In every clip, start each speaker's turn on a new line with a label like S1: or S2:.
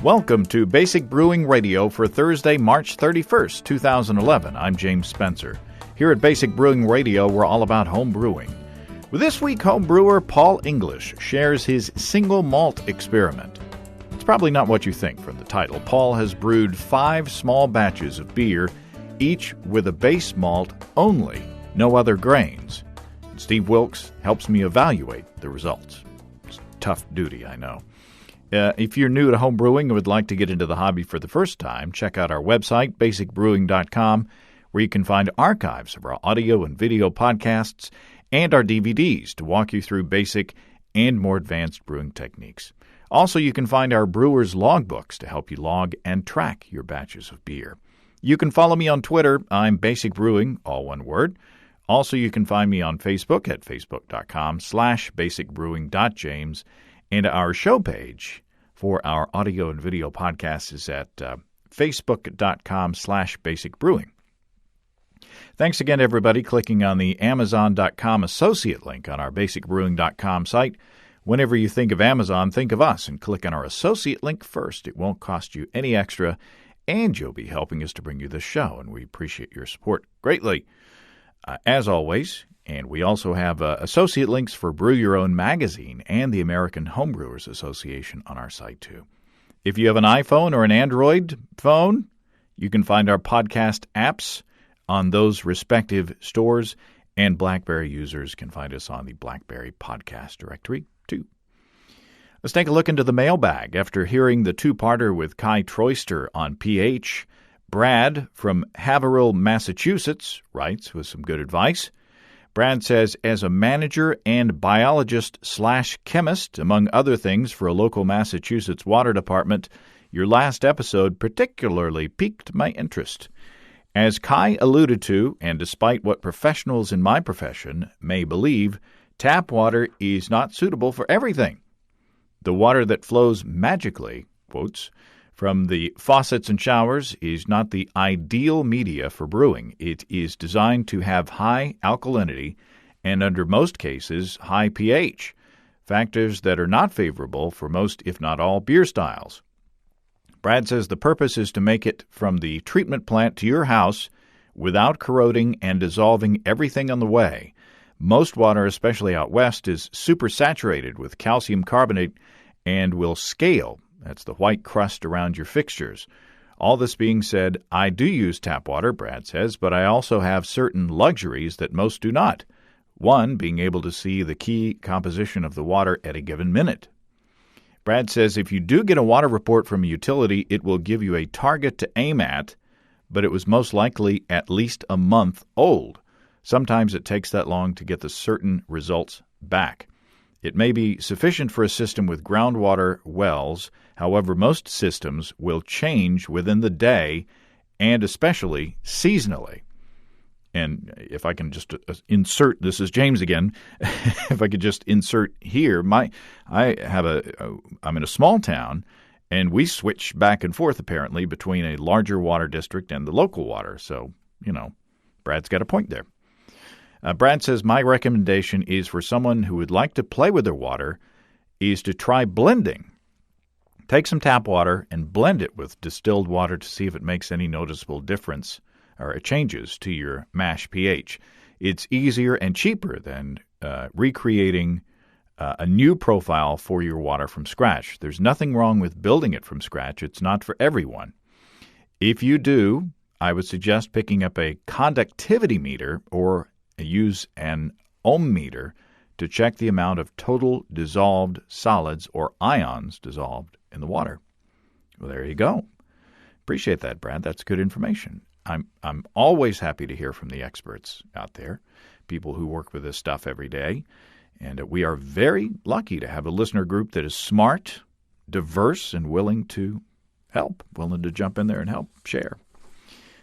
S1: Welcome to Basic Brewing Radio for Thursday, March 31st, 2011. I'm James Spencer. Here at Basic Brewing Radio, we're all about home brewing. With this week, home brewer Paul English shares his single malt experiment. It's probably not what you think from the title. Paul has brewed 5 small batches of beer, each with a base malt only, no other grains. And Steve Wilkes helps me evaluate the results. It's tough duty, I know. If you're new to home brewing and would like to get into the hobby for the first time, check out our website, basicbrewing.com, where you can find archives of our audio and video podcasts and our DVDs to walk you through basic and more advanced brewing techniques. Also, you can find our brewer's logbooks to help you log and track your batches of beer. You can follow me on Twitter. I'm Basic Brewing, all one word. Also, you can find me on Facebook at facebook.com/basicbrewing.james. And our show page for our audio and video podcasts is at facebook.com/basicbrewing. Thanks again, everybody, clicking on the Amazon.com associate link on our basicbrewing.com site. Whenever you think of Amazon, think of us and click on our associate link first. It won't cost you any extra, and you'll be helping us to bring you this show, and we appreciate your support greatly. As always, and we also have associate links for Brew Your Own magazine and the American Homebrewers Association on our site, too. If you have an iPhone or an Android phone, you can find our podcast apps on those respective stores, and BlackBerry users can find us on the BlackBerry podcast directory, too. Let's take a look into the mailbag. After hearing the two-parter with Kai Troyster on pH, Brad from Haverhill, Massachusetts, writes with some good advice. Brad says, as a manager and biologist/chemist, among other things, for a local Massachusetts water department, your last episode particularly piqued my interest. As Kai alluded to, and despite what professionals in my profession may believe, tap water is not suitable for everything. The water that flows magically, quotes, from the faucets and showers is not the ideal media for brewing. It is designed to have high alkalinity and, under most cases, high pH, factors that are not favorable for most, if not all, beer styles. Brad says the purpose is to make it from the treatment plant to your house without corroding and dissolving everything on the way. Most water, especially out west, is supersaturated with calcium carbonate and will scale. That's the white crust around your fixtures. All this being said, I do use tap water, Brad says, but I also have certain luxuries that most do not. One, being able to see the key composition of the water at a given minute. Brad says if you do get a water report from a utility, it will give you a target to aim at, but it was most likely at least a month old. Sometimes it takes that long to get the certain results back. It may be sufficient for a system with groundwater wells. However, most systems will change within the day and especially seasonally. And if I can just insert, this is James again, if I could just insert here, I'm in a small town, and we switch back and forth apparently between a larger water district and the local water. So, Brad's got a point there. Brad says, my recommendation is for someone who would like to play with their water is to try blending. Take some tap water and blend it with distilled water to see if it makes any noticeable difference or changes to your mash pH. It's easier and cheaper than recreating a new profile for your water from scratch. There's nothing wrong with building it from scratch. It's not for everyone. If you do, I would suggest picking up a conductivity meter or use an ohm meter to check the amount of total dissolved solids or ions dissolved in the water. Well, there you go. Appreciate that, Brad. That's good information. I'm always happy to hear from the experts out there, people who work with this stuff every day. And we are very lucky to have a listener group that is smart, diverse, and willing to help, willing to jump in there and help share.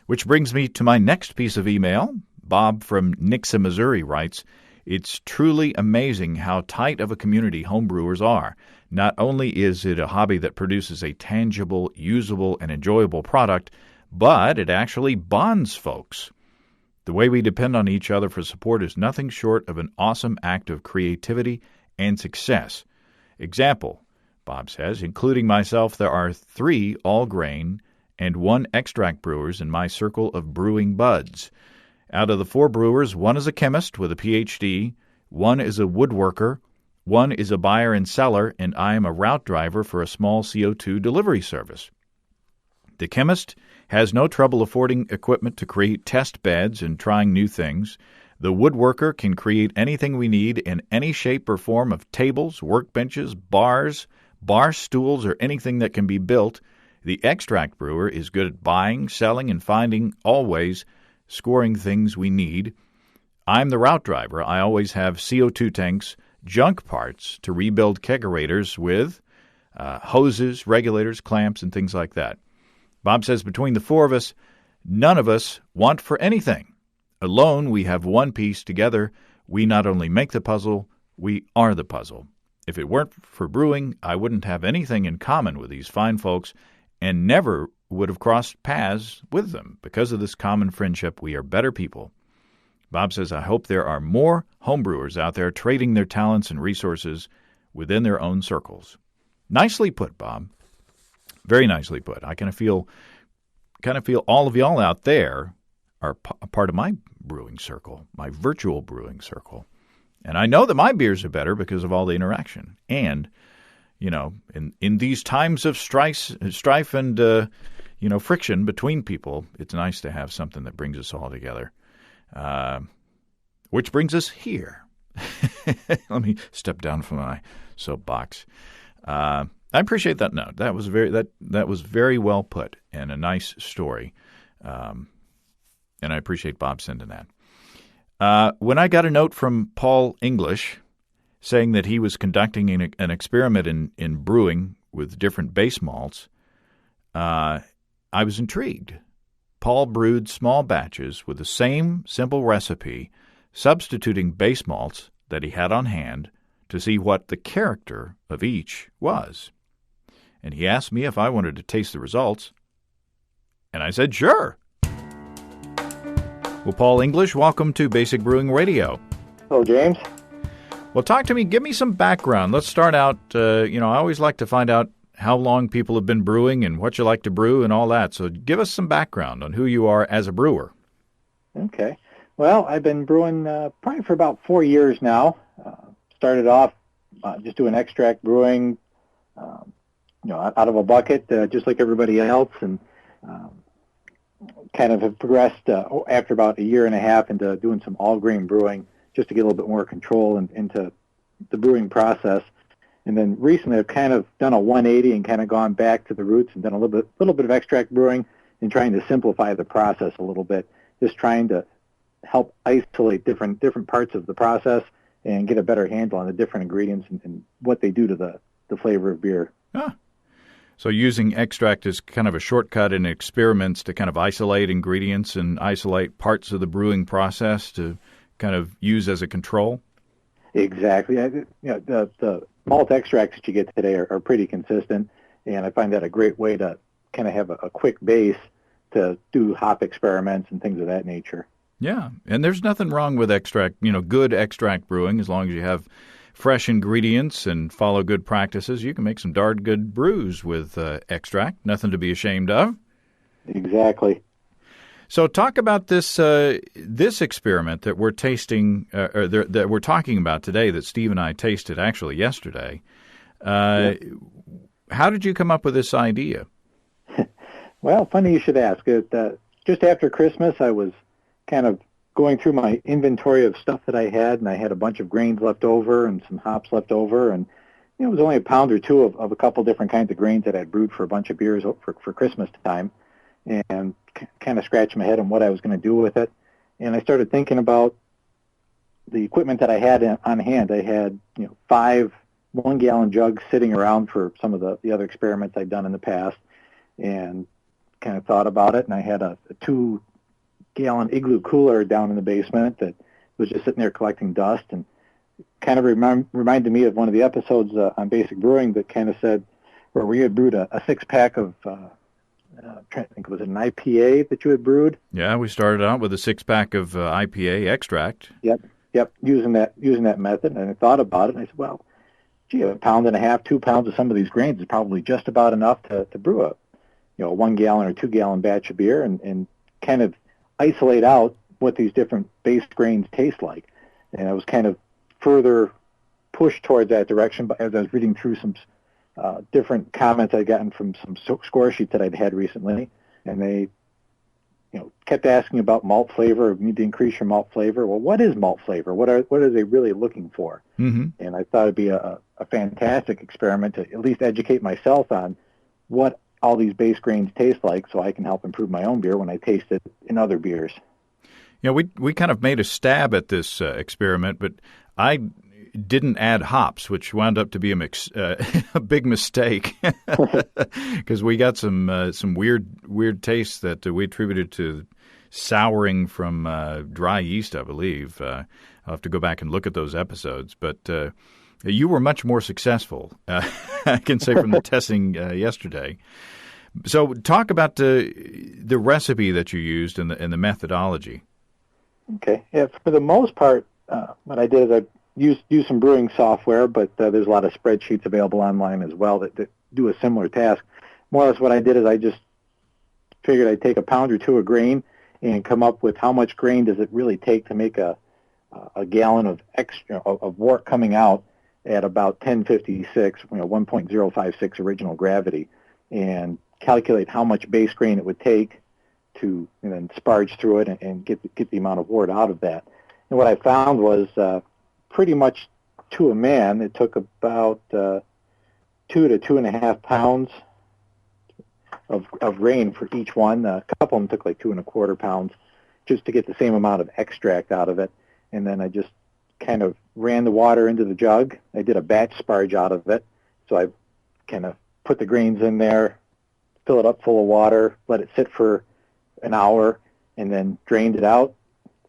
S1: Which brings me to my next piece of email. Bob from Nixa, Missouri writes, it's truly amazing how tight of a community homebrewers are. Not only is it a hobby that produces a tangible, usable, and enjoyable product, but it actually bonds folks. The way we depend on each other for support is nothing short of an awesome act of creativity and success. Example, Bob says. Including myself, there are 3 all-grain and 1 extract brewers in my circle of brewing buds. Out of the 4 brewers, 1 is a chemist with a Ph.D., 1 is a woodworker, 1 is a buyer and seller, and I am a route driver for a small CO2 delivery service. The chemist has no trouble affording equipment to create test beds and trying new things. The woodworker can create anything we need in any shape or form of tables, workbenches, bars, bar stools, or anything that can be built. The extract brewer is good at buying, selling, and finding, always scoring things we need. I'm the route driver. I always have CO2 tanks, junk parts to rebuild kegerators with, hoses, regulators, clamps, and things like that. Bob says between the 4 of us, none of us want for anything. Alone, we have one piece. Together, we not only make the puzzle, we are the puzzle. If it weren't for brewing, I wouldn't have anything in common with these fine folks and never would have crossed paths with them. Because of this common friendship, we are better people. Bob says, I hope there are more homebrewers out there trading their talents and resources within their own circles. Nicely put, Bob. Very nicely put. I kind of feel all of y'all out there are a part of my brewing circle, my virtual brewing circle. And I know that my beers are better because of all the interaction. And, in these times of strife and, friction between people, it's nice to have something that brings us all together. Which brings us here. Let me step down from my soapbox. I appreciate that note. That was very well put and a nice story. And I appreciate Bob sending that. When I got a note from Paul English saying that he was conducting an experiment in brewing with different base malts, I was intrigued. Paul brewed small batches with the same simple recipe, substituting base malts that he had on hand to see what the character of each was. And he asked me if I wanted to taste the results, and I said, sure. Well, Paul English, welcome to Basic Brewing Radio.
S2: Hello, James.
S1: Well, talk to me. Give me some background. Let's start out, I always like to find out how long people have been brewing and what you like to brew and all that. So give us some background on who you are as a brewer.
S2: Okay. Well, I've been brewing probably for about 4 years now. Started off just doing extract brewing, out of a bucket, just like everybody else, and kind of have progressed after about a year and a half into doing some all-grain brewing just to get a little bit more control into the brewing process. And then recently I've kind of done a 180 and kind of gone back to the roots and done a little bit of extract brewing and trying to simplify the process a little bit, just trying to help isolate different parts of the process and get a better handle on the different ingredients and what they do to the flavor of beer.
S1: Ah. So using extract is kind of a shortcut in experiments to kind of isolate ingredients and isolate parts of the brewing process to kind of use as a control?
S2: Exactly. The malt extracts that you get today are pretty consistent, and I find that a great way to kind of have a quick base to do hop experiments and things of that nature.
S1: Yeah, and there's nothing wrong with extract, good extract brewing as long as you have fresh ingredients and follow good practices. You can make some darn good brews with extract. Nothing to be ashamed of.
S2: Exactly.
S1: So talk about this experiment that we're tasting, that we're talking about today, that Steve and I tasted actually yesterday. How did you come up with this idea?
S2: Well, funny you should ask. Just after Christmas, I was kind of going through my inventory of stuff that I had, and I had a bunch of grains left over and some hops left over, and it was only a pound or two of a couple different kinds of grains that I'd brewed for a bunch of beers for Christmas time, and kind of scratched my head on what I was going to do with it. And I started thinking about the equipment that I had on hand. I had 5 1-gallon jugs sitting around for some of the other experiments I'd done in the past, and kind of thought about it. And I had a 2-gallon igloo cooler down in the basement that was just sitting there collecting dust, and kind of reminded me of one of the episodes on Basic Brewing that kind of said where we had brewed a 6-pack of I'm trying to think, was it an IPA that you had brewed?
S1: Yeah, we started out with a 6-pack of IPA extract.
S2: Yep, using that method, and I thought about it, and I said, well, gee, a pound and a half, 2 pounds of some of these grains is probably just about enough to brew a 1 gallon or 2 gallon batch of beer and kind of isolate out what these different base grains taste like. And I was kind of further pushed towards that direction as I was reading through some different comments I'd gotten from some score sheets that I'd had recently, and they kept asking about malt flavor. You need to increase your malt flavor. Well, what is malt flavor? What are they really looking for?
S1: Mm-hmm.
S2: And I thought it'd be a fantastic experiment to at least educate myself on what all these base grains taste like, so I can help improve my own beer when I taste it in other beers.
S1: We kind of made a stab at this experiment, but I didn't add hops, which wound up to be a big mistake because we got some weird tastes that we attributed to souring from dry yeast, I believe. I'll have to go back and look at those episodes, but you were much more successful, I can say, from the testing yesterday. So talk about the recipe that you used and the methodology.
S2: Okay. Yeah, for the most part, what I did is I used some brewing software, but there's a lot of spreadsheets available online as well that do a similar task. More or less what I did is I just figured I'd take a pound or two of grain and come up with how much grain does it really take to make a gallon of extra of wort coming out at about 1056, 1.056 original gravity, and calculate how much base grain it would take to then sparge through it and get the amount of wort out of that. And what I found was pretty much to a man, it took about 2 to 2.5 pounds of grain for each one. A couple of them took like 2.25 pounds just to get the same amount of extract out of it. And then I just kind of ran the water into the jug. I did a batch sparge out of it. So I kind of put the grains in there, fill it up full of water, let it sit for an hour, and then drained it out.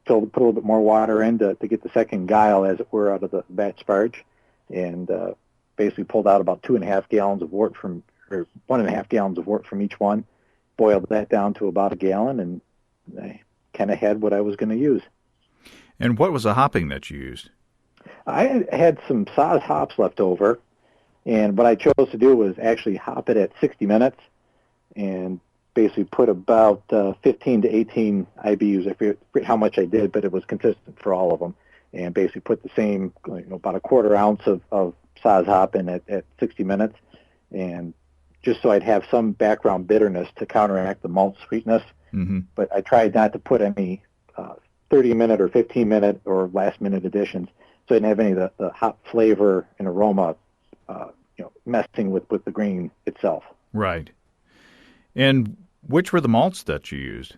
S2: Put a little bit more water in to get the second guile, as it were, out of the batch sparge, and basically pulled out about 2.5 gallons of wort or 1.5 gallons of wort from each one, boiled that down to about a gallon, and I kind of had what I was going to use.
S1: And what was the hopping that you used?
S2: I had some Saaz hops left over, and what I chose to do was actually hop it at 60 minutes and basically put about 15 to 18 IBUs. I forget how much I did, but it was consistent for all of them. And basically put the same, about a quarter ounce of Saaz hop in at 60 minutes, and just so I'd have some background bitterness to counteract the malt sweetness.
S1: Mm-hmm.
S2: But I tried not to put any 30-minute or 15-minute or last-minute additions, so I didn't have any of the hop flavor and aroma messing with the grain itself.
S1: Right. And which were the malts that you used?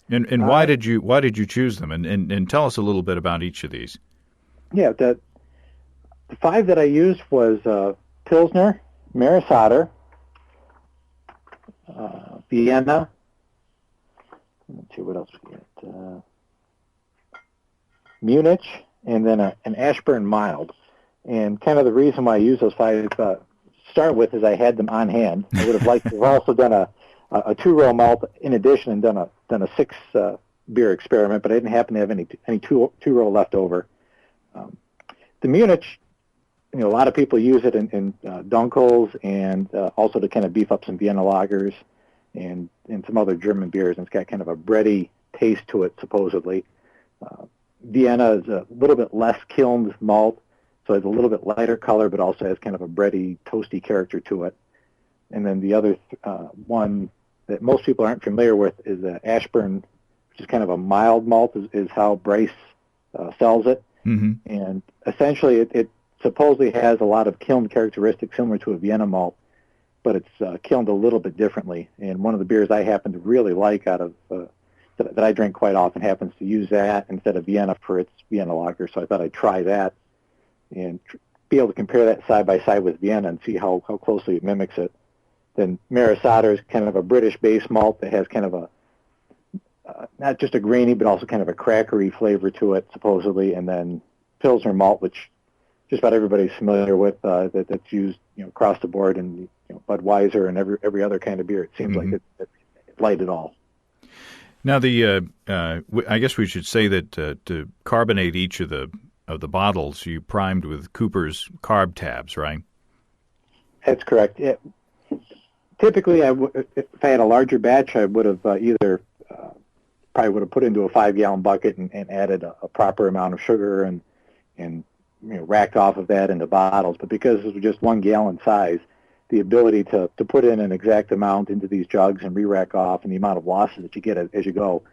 S1: And why did you choose them? And tell us a little bit about each of these.
S2: Yeah, the 5 that I used was Pilsner, Maris Otter, Vienna. Let's see what else we got. Munich, and then an Ashburn mild. And kind of the reason why I use those 5 to start with is I had them on hand. I would have liked to have also done a 2-row malt in addition and done a 6 beer experiment, but I didn't happen to have any 2-row left over. The Munich, a lot of people use it in Dunkels and also to kind of beef up some Vienna lagers and some other German beers, and it's got kind of a bready taste to it, supposedly. Vienna is a little bit less kilned malt, so it's a little bit lighter color, but also has kind of a bready, toasty character to it. And then the other one that most people aren't familiar with is Ashburn, which is kind of a mild malt, is how Bryce sells it.
S1: Mm-hmm.
S2: And essentially it supposedly has a lot of kiln characteristics similar to a Vienna malt, but it's kilned a little bit differently. And one of the beers I happen to really like out of that I drink quite often happens to use that instead of Vienna for its Vienna lager. So I thought I'd try that and be able to compare that side by side with Vienna and see how closely it mimics it. Then Maris Otter is kind of a British base malt that has kind of a not just a grainy but also kind of a crackery flavor to it, supposedly. And then Pilsner malt, which just about everybody's familiar with, that's used across the board in Budweiser and every other kind of beer. It seems
S1: mm-hmm.
S2: like it's light at all.
S1: Now, I guess we should say that to carbonate each of the of the bottles you primed with Cooper's carb tabs, right?
S2: That's correct. Typically, if I had a larger batch, I would have either probably would have put into a 5-gallon bucket and added a proper amount of sugar and racked off of that into bottles. But because this was just 1 gallon size, the ability to put in an exact amount into these jugs and re-rack off, and the amount of losses that you get as you go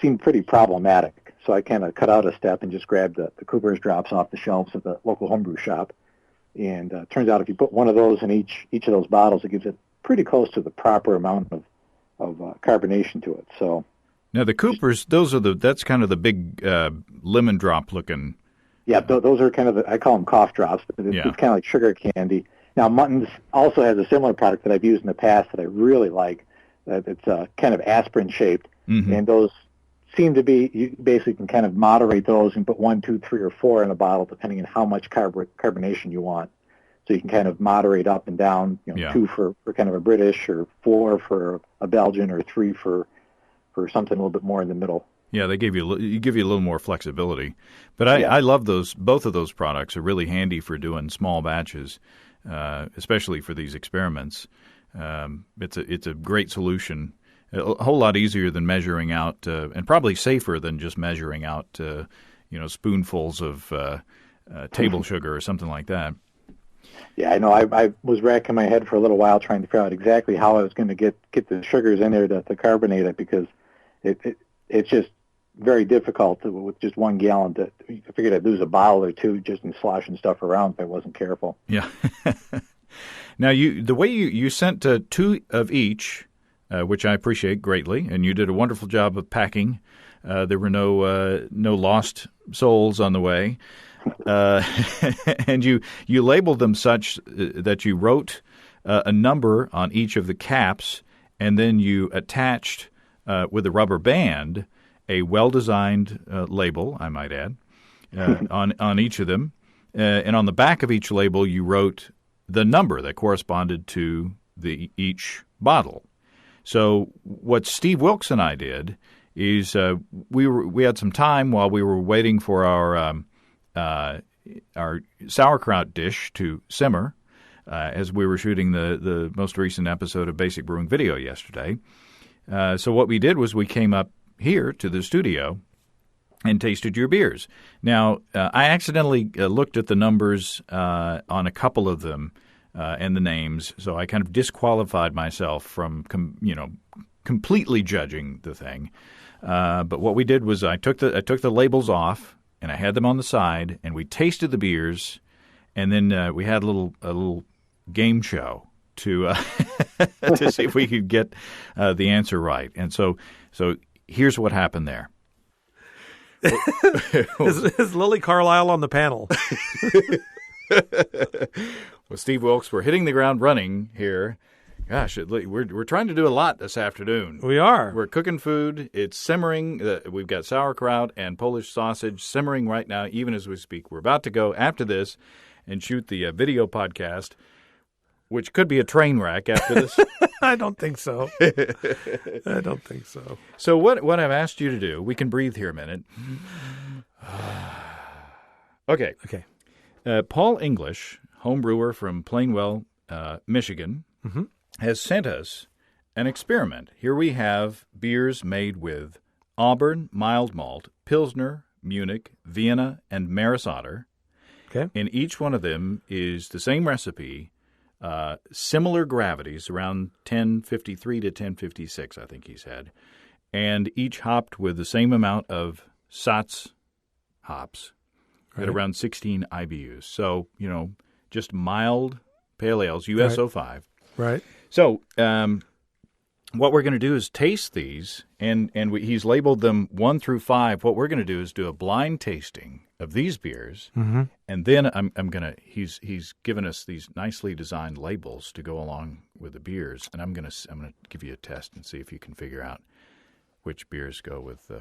S2: seemed pretty problematic. So I kind of cut out a step and just grabbed the Cooper's drops off the shelves at the local homebrew shop. And turns out if you put one of those in each of those bottles, it gives it pretty close to the proper amount of carbonation to it. So
S1: now the Coopers, that's kind of the big lemon drop looking.
S2: Yeah, those are kind of I call them cough drops, but it's kind of like sugar candy. Now Muntons also has a similar product that I've used in the past that I really like. It's kind of aspirin shaped, and those seem to be, you basically can kind of moderate those and put 1, 2, 3, or 4 in a bottle depending on how much carbonation you want. So you can kind of moderate up and down, 2 for kind of a British, or 4 for a Belgian, or 3 for something a little bit more in the middle.
S1: Yeah, they give you a little more flexibility. But I love those. Both of those products are really handy for doing small batches, especially for these experiments. It's a great solution. A whole lot easier than measuring out, and probably safer than just measuring out, spoonfuls of table sugar or something like that.
S2: Yeah, I know. I was racking my head for a little while trying to figure out exactly how I was going to get the sugars in there to carbonate it, because it's just very difficult with just 1 gallon. I figured I'd lose a bottle or two just in sloshing stuff around if I wasn't careful.
S1: Yeah. Now, the way you sent 2 of each, which I appreciate greatly, and you did a wonderful job of packing. There were no lost souls on the way. And you labeled them such that you wrote a number on each of the caps, and then you attached with a rubber band a well-designed label, I might add, on each of them. And on the back of each label, you wrote the number that corresponded to each bottle. So what Steve Wilkes and I did is we had some time while we were waiting for our sauerkraut dish to simmer as we were shooting the most recent episode of Basic Brewing Video yesterday. So what we did was we came up here to the studio and tasted your beers. Now, I accidentally looked at the numbers on a couple of them and the names, so I kind of disqualified myself from completely judging the thing. But what we did was I took the labels off, and I had them on the side, and we tasted the beers, and then we had a little game show to to see if we could get the answer right. And so here's what happened there.
S3: Is Lily Carlisle on the panel?
S1: Well, Steve Wilkes, we're hitting the ground running here. Gosh, we're trying to do a lot this afternoon.
S3: We are.
S1: We're cooking food. It's simmering. We've got sauerkraut and Polish sausage simmering right now, even as we speak. We're about to go after this and shoot the video podcast, which could be a train wreck after this.
S3: I don't think so. I don't think so.
S1: So what I've asked you to do, we can breathe here a minute. Okay. Paul English, home brewer from Plainwell, Michigan, has sent us an experiment. Here we have beers made with Auburn, mild malt, Pilsner, Munich, Vienna, and Maris Otter.
S3: Okay.
S1: And each one of them is the same recipe, similar gravities, around 1053 to 1056, I think he said, and each hopped with the same amount of Satz hops at around 16 IBUs. So, just mild pale ales, USO5.
S3: Right.
S1: So, what we're going to do is taste these, and he's labeled them 1 through 5. What we're going to do is do a blind tasting of these beers, and then I'm gonna. He's given us these nicely designed labels to go along with the beers, and I'm gonna give you a test and see if you can figure out which beers go with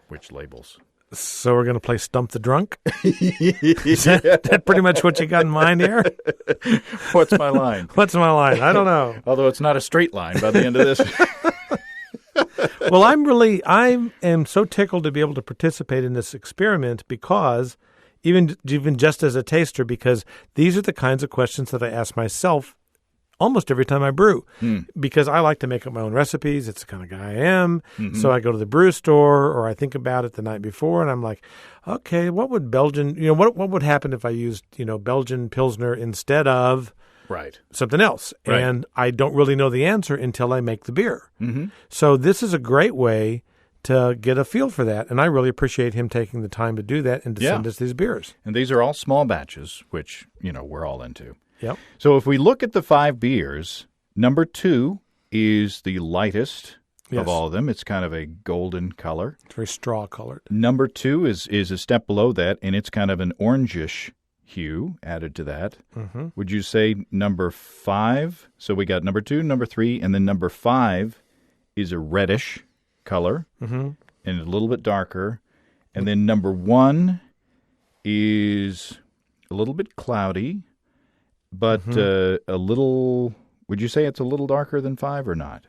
S1: which labels.
S3: So we're going to play Stump the Drunk? Is that pretty much what you got in mind here?
S1: What's my line?
S3: What's my line? I don't know.
S1: Although it's not a straight line by the end of this.
S3: Well, I am so tickled to be able to participate in this experiment because even just as a taster, because these are the kinds of questions that I ask myself almost every time I brew, because I like to make up my own recipes. It's the kind of guy I am.
S1: Mm-hmm.
S3: So I go to the brew store or I think about it the night before and I'm like, okay, what would Belgian, what would happen if I used, Belgian Pilsner instead of
S1: Right.
S3: something else?
S1: Right.
S3: And I don't really know the answer until I make the beer.
S1: Mm-hmm.
S3: So this is a great way to get a feel for that. And I really appreciate him taking the time to do that and to send us these beers.
S1: And these are all small batches, which, we're all into.
S3: Yep.
S1: So if we look at the 5 beers, number 2 is the lightest of all of them. It's kind of a golden color.
S3: It's very straw colored.
S1: Number 2 is a step below that, and it's kind of an orangish hue added to that.
S3: Mm-hmm.
S1: Would you say number 5? So we got number 2, number 3, and then number 5 is a reddish color and a little bit darker. And then number 1 is a little bit cloudy, but a little, would you say it's a little darker than 5 or not?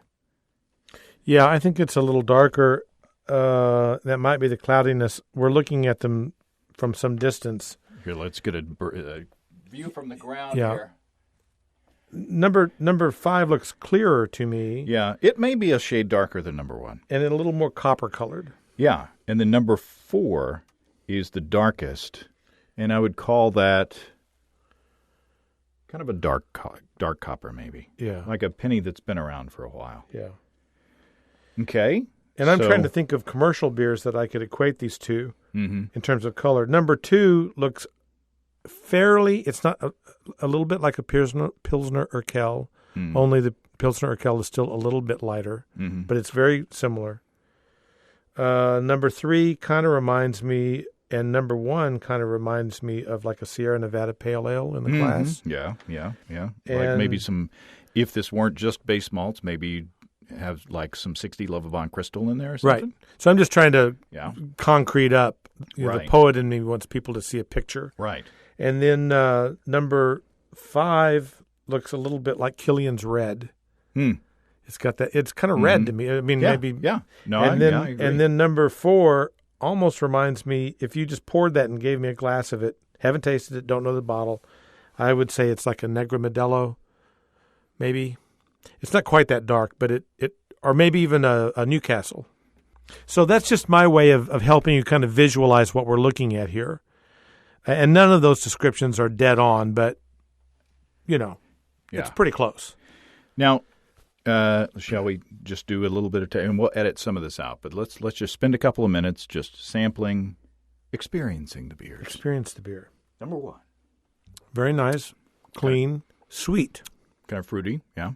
S3: Yeah, I think it's a little darker. That might be the cloudiness. We're looking at them from some distance.
S1: Here, let's get a view from the ground here.
S3: Number 5 looks clearer to me.
S1: Yeah, it may be a shade darker than number 1.
S3: And a little more copper colored.
S1: Yeah, and then number 4 is the darkest, and I would call that kind of a dark copper maybe.
S3: Yeah.
S1: Like a penny that's been around for a while.
S3: Yeah.
S1: Okay.
S3: And I'm trying to think of commercial beers that I could equate these to in terms of color. Number 2 looks fairly, it's not a little bit like a Pilsner Urquell, only the Pilsner Urquell is still a little bit lighter, but it's very similar. Number 3 kind of reminds me, and number 1 kind of reminds me of like a Sierra Nevada Pale Ale in the glass.
S1: Yeah. Like
S3: And
S1: maybe some, if this weren't just base malts, maybe have like some 60 Lovibond Crystal in there or something.
S3: Right. So I'm just trying to concrete up.
S1: Right.
S3: The poet in me wants people to see a picture.
S1: Right.
S3: And then number 5 looks a little bit like Killian's Red. It's got that. It's kind of red to me. I mean, maybe.
S1: Yeah. No,
S3: I
S1: agree.
S3: And then number 4 almost reminds me, if you just poured that and gave me a glass of it, haven't tasted it, don't know the bottle, I would say it's like a Negra Modelo, maybe. It's not quite that dark, but it or maybe even a Newcastle. So that's just my way of helping you kind of visualize what we're looking at here. And none of those descriptions are dead on, but, it's pretty close.
S1: Now, shall we just do a little bit of and we'll edit some of this out, but let's just spend a couple of minutes just sampling, experiencing the beers.
S3: Experience the beer.
S1: Number 1.
S3: Very nice, clean, sweet.
S1: Kind of fruity, yeah.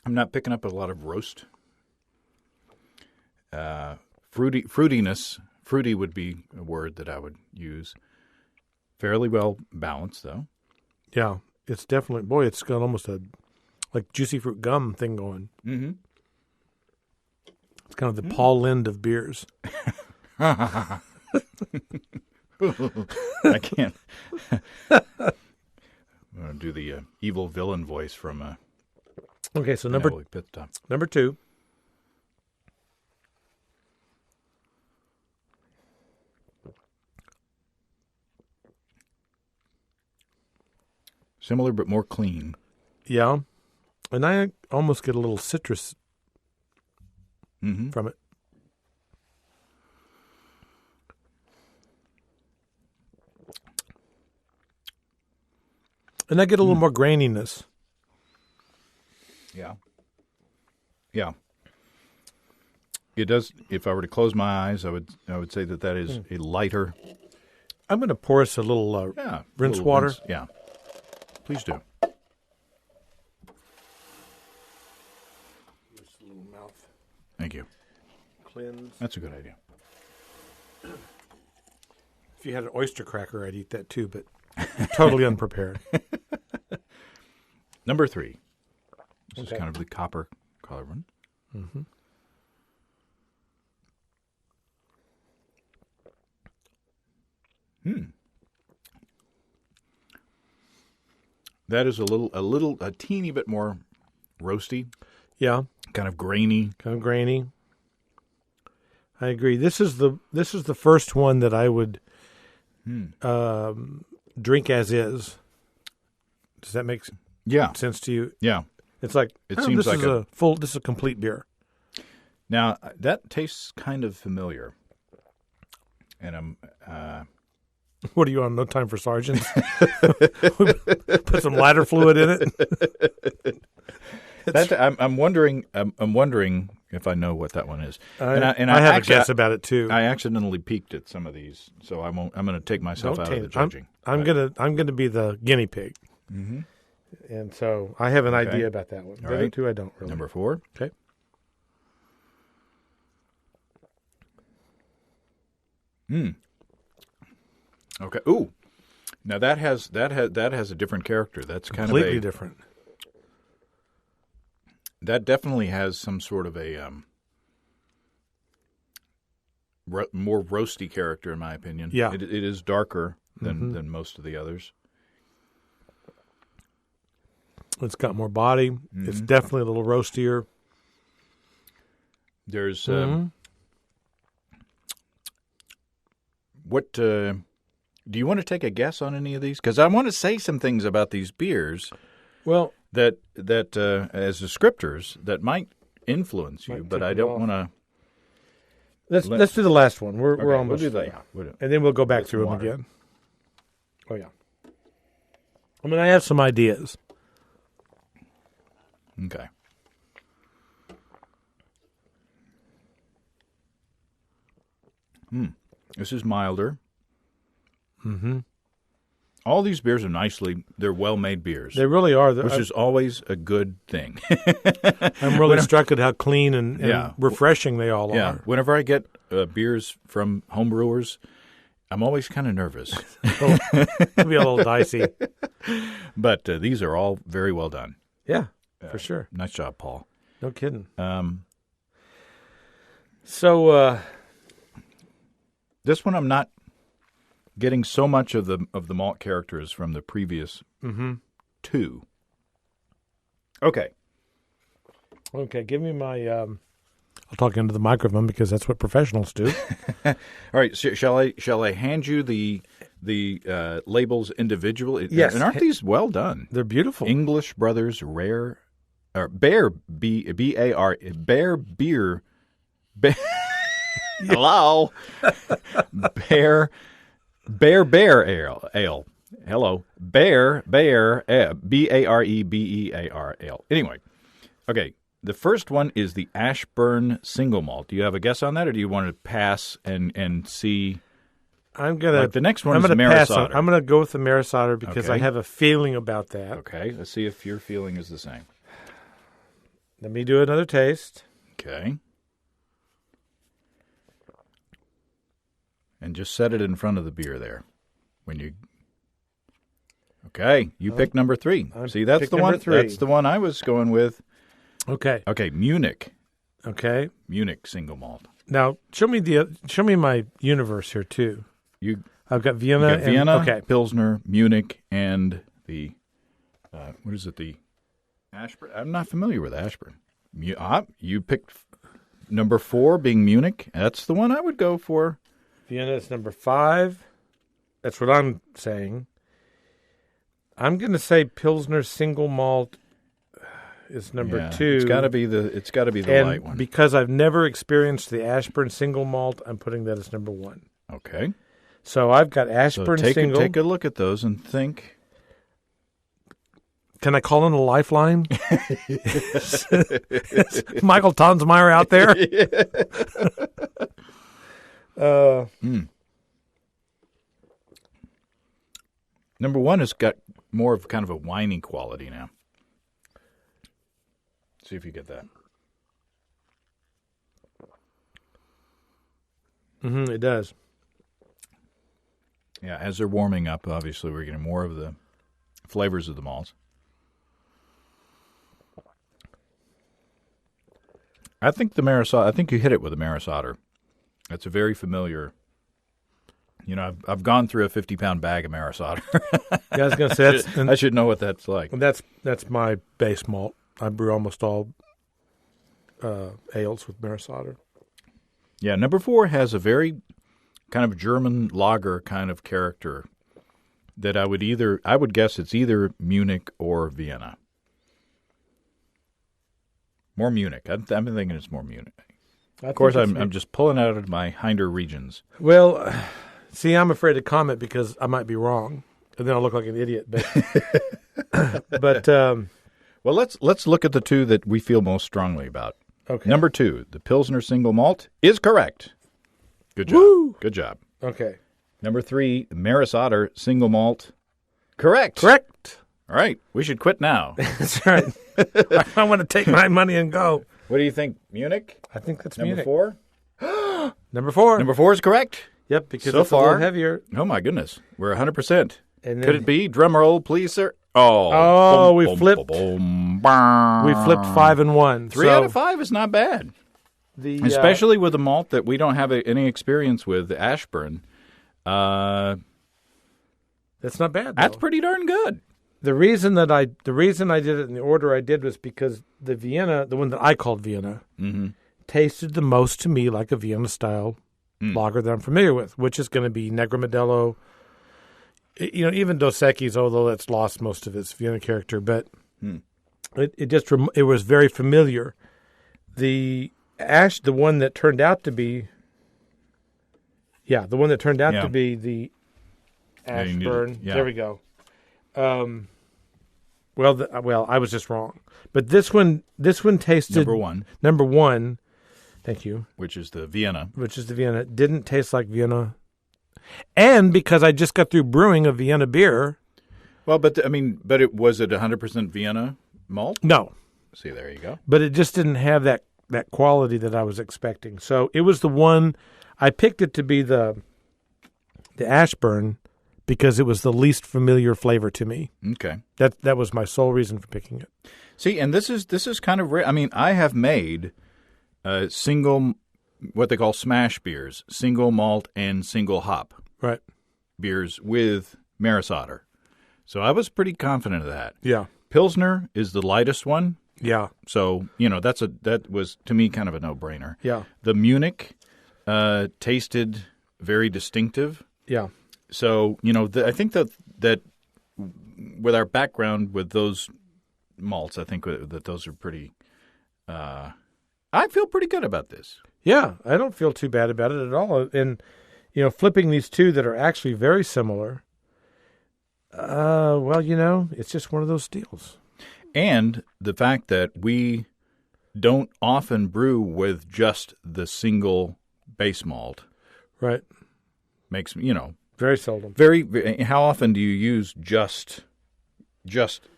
S1: I'm not picking up a lot of roast. Fruitiness. Fruity would be a word that I would use. Fairly well balanced, though.
S3: Yeah, it's definitely, it's got almost a like juicy fruit gum thing going. Mm-hmm. It's kind of the Paul Lind of beers.
S1: I can't. I'm going to do the evil villain voice from.
S3: Okay, so number 2.
S1: Similar but more clean.
S3: Yeah, and I almost get a little citrus from it. And I get a little more graininess.
S1: Yeah. Yeah. It does. If I were to close my eyes, I would say that is a lighter.
S3: I'm going to pour us a little rinse water.
S1: Yeah. Please do.
S3: Just a little mouth.
S1: Thank you.
S3: Cleanse.
S1: That's a good idea.
S3: If you had an oyster cracker, I'd eat that too, but I'm totally unprepared.
S1: Number 3. This is kind of the copper color one. Mm-hmm. That is a teeny bit more roasty,
S3: Yeah.
S1: kind of grainy.
S3: Kind of grainy. I agree. This is the first one that I would drink as is. Does that make sense to you?
S1: Yeah.
S3: It's like
S1: seems like
S3: this is a complete beer.
S1: Now that tastes kind of familiar, and I'm.
S3: What are you on? No time for sergeants. Put some lighter fluid in it.
S1: I'm wondering. I'm wondering if I know what that one is.
S3: I have a guess about it too.
S1: I accidentally peeked at some of these, so I won't. I'm going to take myself out of the judging.
S3: I'm gonna be the guinea pig. Mm-hmm. And so I have an idea about that one. The other two I don't really.
S1: Number 4.
S3: Okay.
S1: Okay. Ooh. Now that has a different character. That's kind
S3: completely different.
S1: That definitely has some sort of a more roasty character, in my opinion.
S3: Yeah.
S1: It is darker than most of the others.
S3: It's got more body. Mm-hmm. It's definitely a little roastier.
S1: There's what? Do you want to take a guess on any of these? Because I want to say some things about these beers.
S3: Well,
S1: that as descriptors that might influence you, but I don't want to.
S3: Let's do the last one. We're almost
S1: we'll do that.
S3: Yeah. And then we'll go back through them again. Oh yeah. I mean, I have some ideas.
S1: Okay. This is milder.
S3: Mm-hmm.
S1: All these beers are they're well-made beers.
S3: They really are.
S1: Which is always a good thing.
S3: I'm really struck at how clean and refreshing they all are.
S1: Whenever I get beers from home brewers, I'm always kind of nervous.
S3: It'll be a little dicey.
S1: But these are all very well done.
S3: Yeah, for sure.
S1: Nice job, Paul.
S3: No kidding. So
S1: this one I'm not getting so much of the malt characters from the previous two. Okay.
S3: Okay, give me my I'll talk into the microphone because that's what professionals do.
S1: All right, so shall I hand you the labels individually?
S3: Yes.
S1: And aren't these well done?
S3: They're beautiful.
S1: English Brothers Rare Bear B-A-R Bear Beer Hello. Bear Ale. Hello. Bear B-A-R-E-B-E-A-R-Ale. Anyway, okay. The first one is the Ashburn Single Malt. Do you have a guess on that, or do you want to pass and see? The next one is Maris Otter.
S3: I'm going to go with the Maris Otter because I have a feeling about that.
S1: Okay. Let's see if your feeling is the same.
S3: Let me do another taste.
S1: Okay. And just set it in front of the beer there. Okay, you picked number 3. See, that's the one.
S3: 3.
S1: That's the one I was going with.
S3: Okay.
S1: Okay, Munich.
S3: Okay.
S1: Munich single malt.
S3: Now, show me my universe here too. I've got Vienna.
S1: Vienna, Pilsner, Munich, and the what is it? The Ashburn. I'm not familiar with Ashburn. You picked number 4 being Munich. That's the one I would go for.
S3: Vienna is number 5. That's what I'm saying. I'm going to say Pilsner single malt is number 2.
S1: It's got to be the light one.
S3: Because I've never experienced the Ashburn single malt, I'm putting that as number 1.
S1: Okay.
S3: So I've got Ashburn single.
S1: Take a look at those and think.
S3: Can I call in a lifeline? Is Michael Tonsmeyer out there?
S1: Number 1 has got more of kind of a winey quality now. See if you get that.
S3: It does.
S1: Yeah, as they're warming up, obviously we're getting more of the flavors of the malts. I think you hit it with the Maris Otter. That's a very familiar. I've gone through a 50-pound bag of Maris Otter.
S3: Yeah, I was going to say
S1: I should know what that's like.
S3: That's my base malt. I brew almost all ales with Maris Otter.
S1: Yeah, number 4 has a very kind of German lager kind of character that I would guess it's either Munich or Vienna. More Munich. I'm thinking it's more Munich. Of course, I'm just pulling out of my hinder regions.
S3: Well, see, I'm afraid to comment because I might be wrong, and then I'll look like an idiot. But
S1: well, let's look at the 2 that we feel most strongly about.
S3: Okay.
S1: Number 2, the Pilsner Single Malt is correct. Good job.
S3: Woo!
S1: Good job.
S3: Okay.
S1: Number 3, the Maris Otter Single Malt. Correct.
S3: Correct.
S1: All right. We should quit now.
S3: That's right. I want to take my money and go.
S1: What do you think, Munich?
S3: I think that's
S1: Number
S3: Munich.
S1: 4?
S3: Number 4.
S1: Number 4 is correct.
S3: Yep, because
S1: so
S3: it's
S1: far,
S3: a little heavier.
S1: Oh, my goodness. We're 100%.
S3: And then,
S1: Could it be? Drum roll, please, sir.
S3: Oh, we flipped.
S1: Boom,
S3: We flipped 5 and 1.
S1: 3 out of 5 is not bad. Especially with a malt that we don't have any experience with, Ashburn.
S3: That's not bad, though.
S1: That's pretty darn good.
S3: The reason I did it in the order I did was because the Vienna, the one that I called Vienna, tasted the most to me like a Vienna-style lager that I'm familiar with, which is going to be Negra Modelo. Even Dos Equis, although it's lost most of its Vienna character, but it was very familiar. The one that turned out to be, to be the Ashburn.
S1: Yeah.
S3: There we go. Well, I was just wrong. But this one tasted Number one. Thank you.
S1: Which is the Vienna.
S3: Didn't taste like Vienna. And because I just got through brewing a Vienna beer.
S1: Well, but it was it 100% Vienna malt?
S3: No.
S1: See, there you go.
S3: But it just didn't have that quality that I was expecting. So it was the one I picked it to be the Ashburn because it was the least familiar flavor to me.
S1: Okay.
S3: That was my sole reason for picking it.
S1: See, and this is kind of rare. I mean, I have made single, what they call smash beers, single malt and single hop beers with Maris Otter. So I was pretty confident of that.
S3: Yeah.
S1: Pilsner is the lightest one.
S3: Yeah.
S1: So, that was, to me, kind of a no-brainer.
S3: Yeah.
S1: The Munich tasted very distinctive.
S3: Yeah.
S1: So, I think that with our background with those malts, I think that those are pretty I feel pretty good about this.
S3: Yeah, I don't feel too bad about it at all. And, flipping these two that are actually very similar, it's just one of those deals.
S1: And the fact that we don't often brew with just the single base malt.
S3: Right.
S1: Makes,
S3: very seldom.
S1: Very. How often do you use just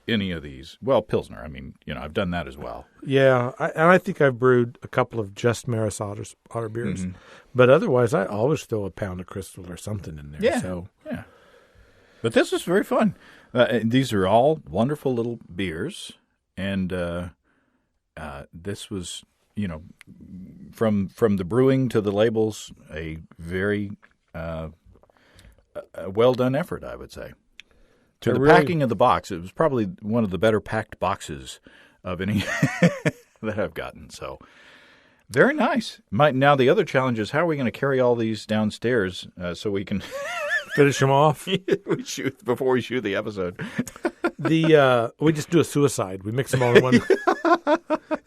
S1: any of these? Well, Pilsner. I mean, I've done that as well.
S3: Yeah, I think I've brewed a couple of just Maris Otter beers, but otherwise, I always throw a pound of Crystal or something in there.
S1: Yeah, yeah. But this is very fun. These are all wonderful little beers, and this was, from the brewing to the labels, a very well done effort, I would say. To the packing of the box, it was probably one of the better packed boxes of any that I've gotten. So very nice. Now the other challenge is how are we going to carry all these downstairs so we can
S3: finish them off
S1: before we shoot the episode.
S3: We just do a suicide. We mix them all in one.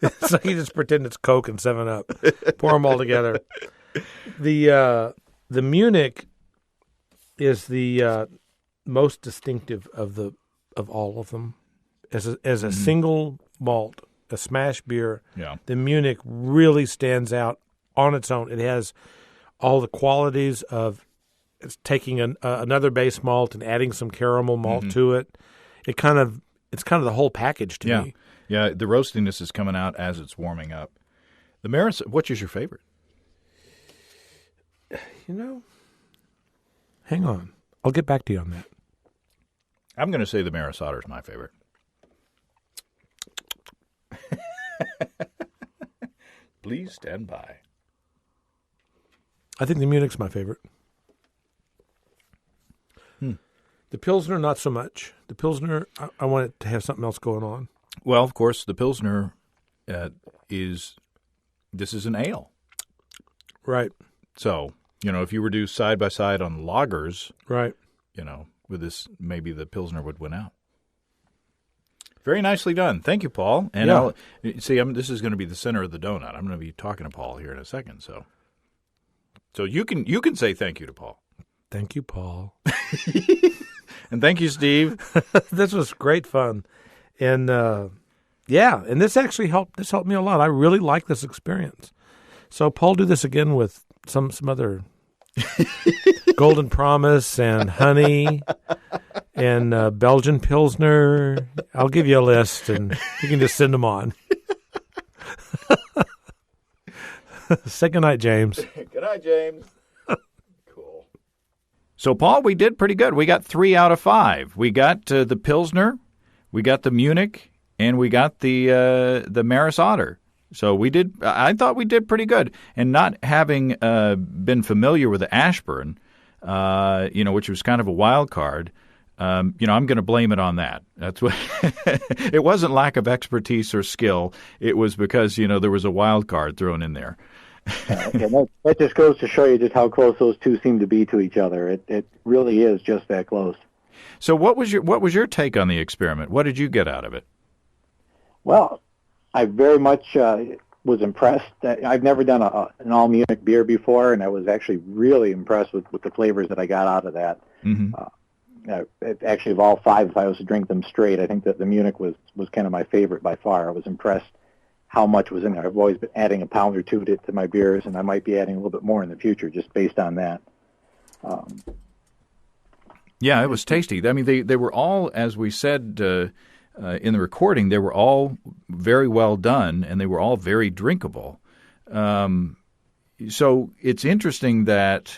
S3: It's like you just pretend it's Coke and 7-Up. Pour them all together. The Munich is the most distinctive of all of them. As a single malt, a smash beer, the Munich really stands out on its own. It has all the qualities of it's taking another base malt and adding some caramel malt to it. It's kind of the whole package to me.
S1: Yeah, the roastiness is coming out as it's warming up. The Maris, which is your favorite?
S3: Hang on. I'll get back to you on that.
S1: I'm going to say the Maris Otter is my favorite. Please stand by.
S3: I think the Munich's my favorite. The Pilsner, not so much. The Pilsner, I want it to have something else going on.
S1: Well, of course, the Pilsner is an ale.
S3: Right.
S1: So, if you were to do side by side on lagers,
S3: right,
S1: with this, maybe the Pilsner would win out. Very nicely done. Thank you, Paul. And
S3: Yeah.
S1: this is going to be the center of the donut. I'm going to be talking to Paul here in a second. So you can say thank you to Paul.
S3: Thank you, Paul.
S1: And thank you, Steve.
S3: This was great fun. And, and this actually helped me a lot. I really like this experience. So, Paul, do this again with some other Golden Promise and honey and Belgian Pilsner. I'll give you a list, and you can just send them on. Say goodnight, James.
S1: Good night, James. Cool. So, Paul, we did pretty good. We got 3 out of 5. We got the Pilsner, we got the Munich, and we got the Maris Otter. So I thought we did pretty good. And not having been familiar with the Ashburn, which was kind of a wild card, I'm going to blame it on that. That's what it wasn't lack of expertise or skill. It was because, there was a wild card thrown in there.
S2: That just goes to show you just how close those two seem to be to each other. It really is just that close.
S1: So what was your take on the experiment? What did you get out of it?
S2: Well, I very much was impressed. I've never done an all Munich beer before, and I was actually really impressed with the flavors that I got out of that.
S1: Mm-hmm.
S2: Actually, of all 5, if I was to drink them straight, I think that the Munich was kind of my favorite by far. I was impressed how much was in there. I've always been adding a pound or two to my beers, and I might be adding a little bit more in the future just based on that.
S1: Yeah, it was tasty. I mean, they were all, as we said in the recording, they were all very well done, and they were all very drinkable. So it's interesting that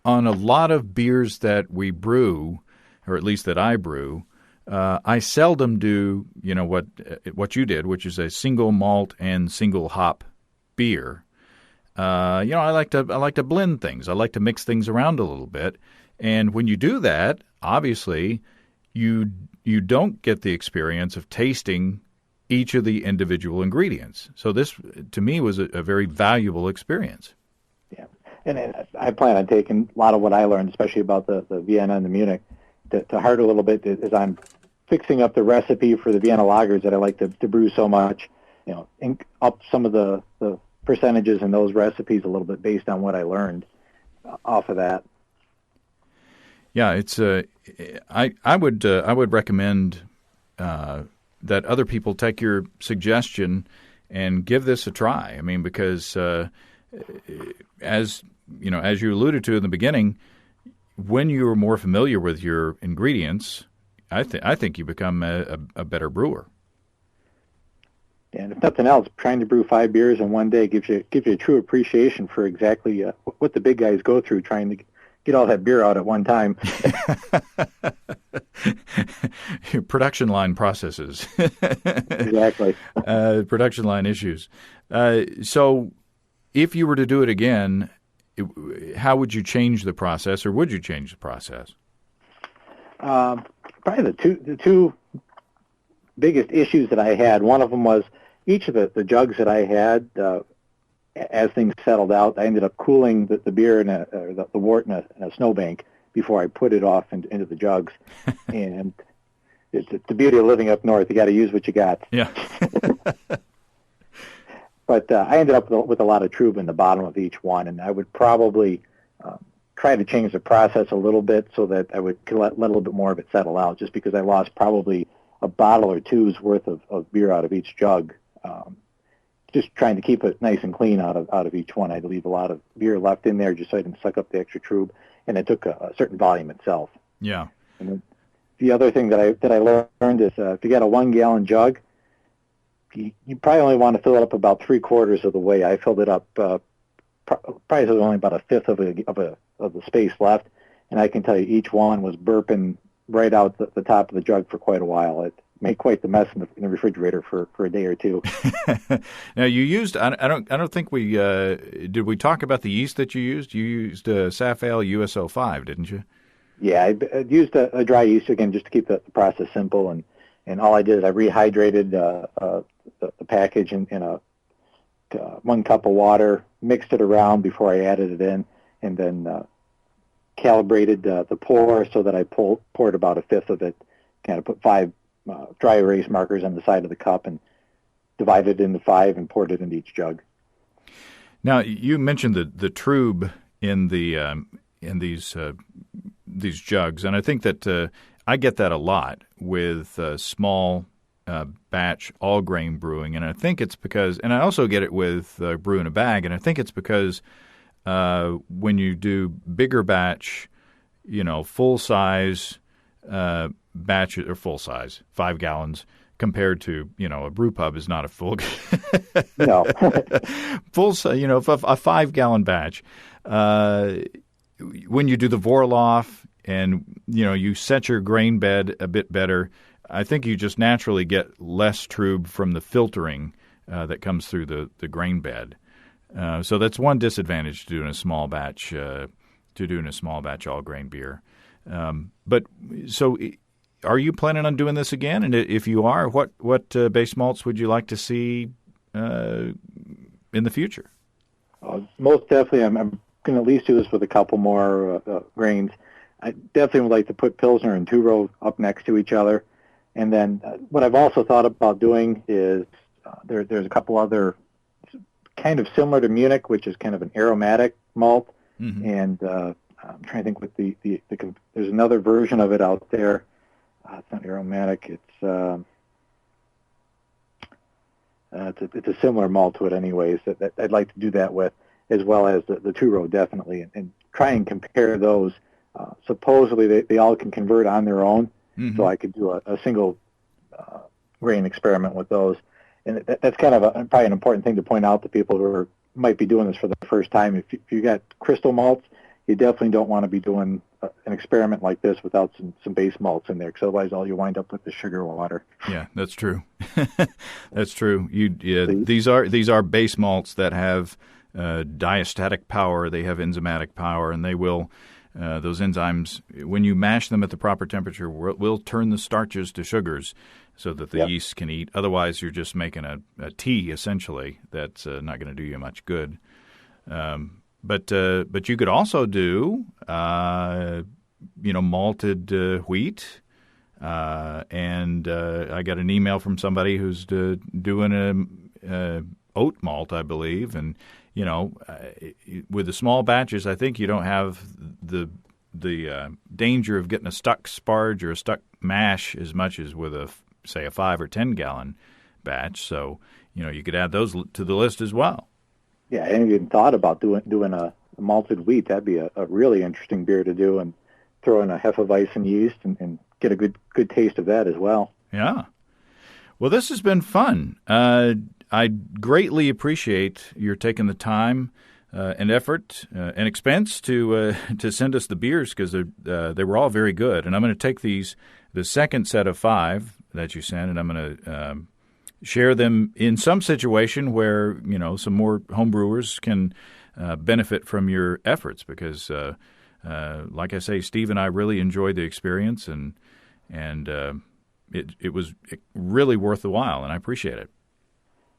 S1: on a lot of beers that we brew, or at least that I brew, I seldom do what you did, which is a single malt and single hop beer. I like to blend things. I like to mix things around a little bit, and when you do that, obviously, you don't get the experience of tasting each of the individual ingredients. So this, to me, was a very valuable experience.
S2: Yeah, and I plan on taking a lot of what I learned, especially about the Vienna and the Munich, to heart a little bit as I'm fixing up the recipe for the Vienna lagers that I like to brew so much. Up some of the percentages in those recipes a little bit based on what I learned off of that.
S1: Yeah, it's I would recommend that other people take your suggestion and give this a try. I mean, because as you alluded to in the beginning, when you are more familiar with your ingredients, I think you become a better brewer.
S2: And if nothing else, trying to brew 5 beers in one day gives you a true appreciation for exactly what the big guys go through trying to get all that beer out at one time.
S1: Production line processes.
S2: Exactly.
S1: Production line issues. So if you were to do it again, how would you change the process, or would you change the process?
S2: Probably the two biggest issues that I had, one of them was each of the jugs that I had, as things settled out, I ended up cooling the beer the wort in a snowbank before I put it off into the jugs. And it's the beauty of living up north. You got to use what you got.
S1: Yeah.
S2: But I ended up with a lot of trub in the bottom of each one, and I would probably try to change the process a little bit so that I would let a little bit more of it settle out, just because I lost probably a bottle or two's worth of beer out of each jug. Just trying to keep it nice and clean out of each one. I'd leave a lot of beer left in there just so I didn't suck up the extra trub, and it took a certain volume itself.
S1: Yeah.
S2: And then the other thing that I learned is if you got a 1-gallon jug, you probably only want to fill it up about 3/4 of the way. I filled it up probably only about a fifth of the space left, and I can tell you each one was burping right out the top of the jug for quite a while. It made quite the mess in the refrigerator for a day or two.
S1: Now you used I don't think we did we talk about the yeast that you used? You used Safale USO5, didn't you?
S2: Yeah, I used a dry yeast again just to keep the process simple, and And all I did is I rehydrated the package in a 1 cup of water, mixed it around before I added it in, and then calibrated the pour so that I poured about 1/5 of it, kind of put 5 dry erase markers on the side of the cup and divided it into 5 and poured it into each jug.
S1: Now, you mentioned the trub in these jugs, and I think that I get that a lot with small batch all grain brewing, and I think it's because, and I also get it with brew in a bag, and I think it's because when you do bigger batch, full size batch or full size 5 gallons compared to a brew pub is not a full
S2: No.
S1: full a 5 gallon batch. When you do the Vorloff and you set your grain bed a bit better, I think you just naturally get less trub from the filtering that comes through the grain bed. So that's one disadvantage to doing a small batch all grain beer. But so, are you planning on doing this again? And if you are, what base malts would you like to see in the future?
S2: Most definitely, I'm going to at least do this with a couple more grains. I definitely would like to put Pilsner and two-row up next to each other. And then what I've also thought about doing is there's a couple other kind of similar to Munich, which is kind of an aromatic malt. Mm-hmm. And I'm trying to think what there's another version of it out there. It's not aromatic. It's a similar malt to it anyways that I'd like to do that with, as well as the two-row definitely, and try and compare those. Supposedly they all can convert on their own. Mm-hmm. So I could do a single grain experiment with those. And that's kind of probably an important thing to point out to people who might be doing this for the first time. If you got crystal malts, you definitely don't want to be doing an experiment like this without some base malts in there, because otherwise all you wind up with is sugar water.
S1: Yeah, that's true. That's true. These are base malts that have diastatic power. They have enzymatic power, and they will. Those enzymes, when you mash them at the proper temperature, will turn the starches to sugars so that the yeast can eat. Otherwise, you're just making a tea, essentially, that's not going to do you much good. But you could also do, malted wheat. And I got an email from somebody who's doing a oat malt, I believe, and with the small batches, I think you don't have the danger of getting a stuck sparge or a stuck mash as much as with a 5 or 10 gallon batch. So you could add those to the list as well.
S2: Yeah, I hadn't even thought about doing a malted wheat. That'd be a really interesting beer to do, and throw in a Hefeweizen yeast and get a good taste of that as well.
S1: Yeah. Well, this has been fun. I greatly appreciate your taking the time and effort and expense to send us the beers, because they were all very good. And I'm going to take the second set of 5 that you sent, and I'm going to share them in some situation where some more home brewers can benefit from your efforts, because like I say, Steve and I really enjoyed the experience, and it was really worth the while, and I appreciate it.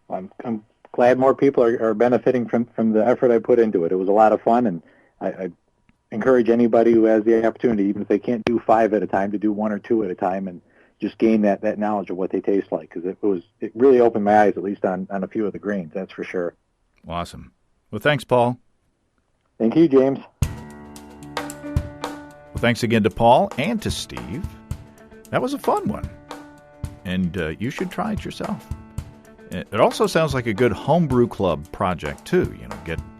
S2: I'm glad more people are benefiting from the effort I put into it. It was a lot of fun, and I encourage anybody who has the opportunity, even if they can't do 5 at a time, to do 1 or 2 at a time and just gain that knowledge of what they taste like, because it really opened my eyes, at least on a few of the grains, that's for sure.
S1: Awesome. Well, thanks, Paul.
S2: Thank you, James.
S1: Well, thanks again to Paul and to Steve. That was a fun one, and you should try it yourself. It also sounds like a good homebrew club project, too.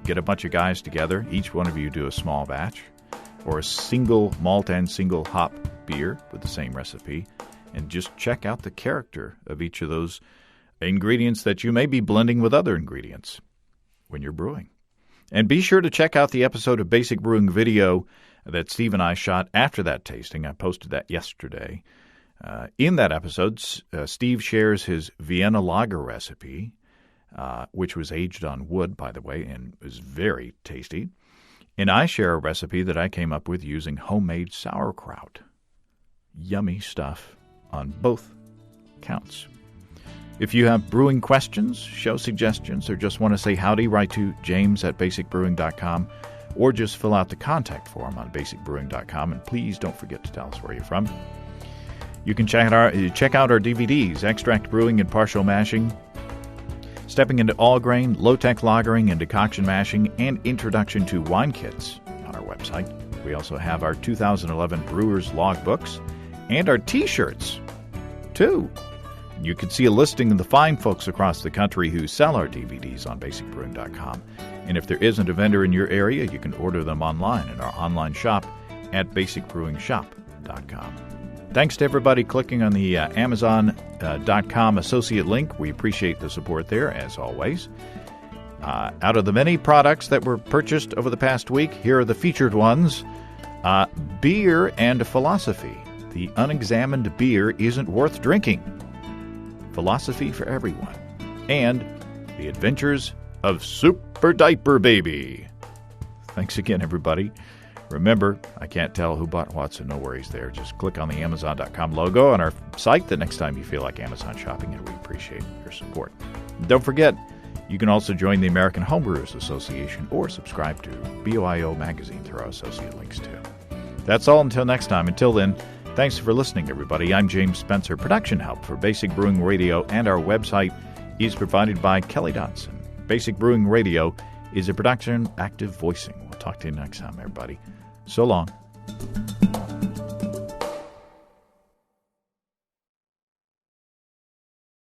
S1: Get a bunch of guys together. Each one of you do a small batch or a single malt and single hop beer with the same recipe, and just check out the character of each of those ingredients that you may be blending with other ingredients when you're brewing. And be sure to check out the episode of Basic Brewing video that Steve and I shot after that tasting. I posted that yesterday. In that episode, Steve shares his Vienna lager recipe, which was aged on wood, by the way, and was very tasty. And I share a recipe that I came up with using homemade sauerkraut. Yummy stuff on both counts. If you have brewing questions, show suggestions, or just want to say howdy, write to james@basicbrewing.com or just fill out the contact form on basicbrewing.com, and please don't forget to tell us where you're from. You can check out our DVDs, Extract Brewing and Partial Mashing, Stepping into All Grain, Low-Tech Lagering and Decoction Mashing, and Introduction to Wine Kits on our website. We also have our 2011 Brewers Logbooks and our T-shirts, too. You can see a listing of the fine folks across the country who sell our DVDs on basicbrewing.com. And if there isn't a vendor in your area, you can order them online in our online shop at basicbrewingshop.com. Thanks to everybody clicking on the Amazon.com associate link. We appreciate the support there, as always. Out of the many products that were purchased over the past week, here are the featured ones. Beer and Philosophy. The unexamined beer isn't worth drinking. Philosophy for everyone. And The Adventures of Super Diaper Baby. Thanks again, everybody. Remember, I can't tell who bought what, so no worries there. Just click on the Amazon.com logo on our site the next time you feel like Amazon shopping, and we appreciate your support. And don't forget, you can also join the American Homebrewers Association or subscribe to BOIO Magazine through our associate links, too. That's all until next time. Until then, thanks for listening, everybody. I'm James Spencer. Production help for Basic Brewing Radio and our website is provided by Kelly Dodson. Basic Brewing Radio is a production, active voicing. We'll talk to you next time, everybody. So long.